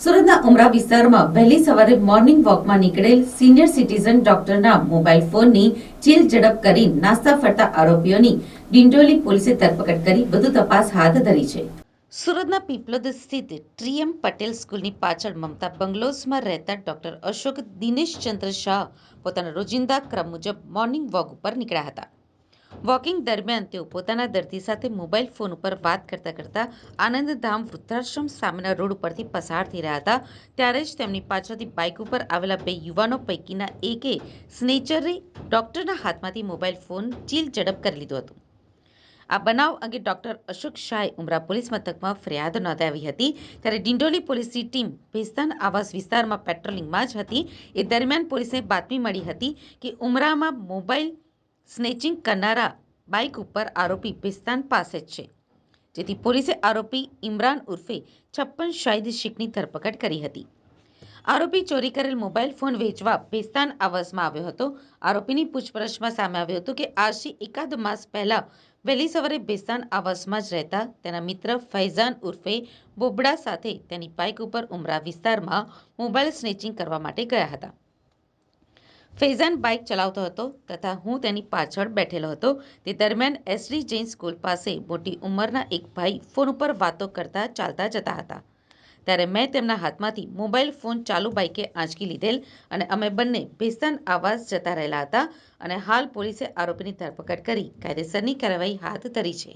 સુરતના ઉમરા વિસ્તારમાં વહેલી સવારે મોર્નિંગ વોકમાં નીકળેલ સિનિયર સિટીઝન ડોક્ટરના મોબાઈલ ફોનની ચીલ ઝડપ કરી નાસ્તા ફરતા આરોપીઓની ડિંડોલી પોલીસે ધરપકડ કરી વધુ તપાસ હાથ ધરી છે. સુરતના પીપલોદ સ્થિત ટ્રીએમ પટેલ સ્કૂલની પાછળ મમતા બંગલોઝમાં રહેતા ડોક્ટર અશોક દિનેશચંદ્ર શાહ પોતાના રોજિંદા ક્રમ મુજબ મોર્નિંગ વોક ઉપર નીકળ્યા હતા. વોકિંગ દરમિયાન તેઓ પોતાના દર્દી સાથે મોબાઈલ ફોન ઉપર વાત કરતા કરતા આનંદધામ વૃદ્ધાશ્રમ સામેના રોડ ઉપરથી પસાર થઈ રહ્યા હતા. ત્યારે જ તેમની પાછળથી બાઇક ઉપર આવેલા બે યુવાનો પૈકીના એકે સ્નેચરે ડોક્ટરના હાથમાંથી મોબાઈલ ફોન ચીલ ઝડપ કરી લીધો હતો. આ બનાવ અંગે ડોક્ટર અશોક શાહે ઉમરા પોલીસ મથકમાં ફરિયાદ નોંધાવી હતી. ત્યારે ડિંડોલી પોલીસની ટીમ ભેસ્તાન આવાસ વિસ્તારમાં પેટ્રોલિંગમાં જ હતી. એ દરમિયાન પોલીસને બાતમી મળી હતી કે ઉમરામાં મોબાઈલ સ્નેચિંગ કરનારા બાઇક ઉપર આરોપી ભેસ્તાન પાસે જ છે. જેથી પોલીસે આરોપી ઇમરાન ઉર્ફે 56 શાહિદ શેખની ધરપકડ કરી હતી. આરોપી ચોરી કરેલ મોબાઈલ ફોન વેચવા ભેસ્તાન આવાસમાં આવ્યો હતો. આરોપીની પૂછપરછમાં સામે આવ્યું હતું કે આજથી એકાદ માસ પહેલા વહેલી સવારે ભેસ્તાન આવાસમાં જ રહેતા તેના મિત્ર ફૈઝાન ઉર્ફે બોબડા સાથે તેની બાઇક ઉપર ઉમરા વિસ્તારમાં મોબાઈલ સ્નેચિંગ કરવા માટે ગયા હતા. ફૈઝાન બાઇક ચલાવતો હતો તથા હું તેની પાછળ બેઠેલો હતો. તે દરમિયાન એસડી જૈન સ્કૂલ પાસે મોટી ઉંમરના એક ભાઈ ફોન ઉપર વાતો કરતા ચાલતા જતા હતા. ત્યારે મેં તેમના હાથમાંથી મોબાઈલ ફોન ચાલુ બાઇકે આંચકી લીધેલ અને અમે બંને ભેસ્તાન આવાસ જતા રહેલા હતા. અને હાલ પોલીસે આરોપીની ધરપકડ કરી કાયદેસરની કાર્યવાહી હાથ ધરી છે.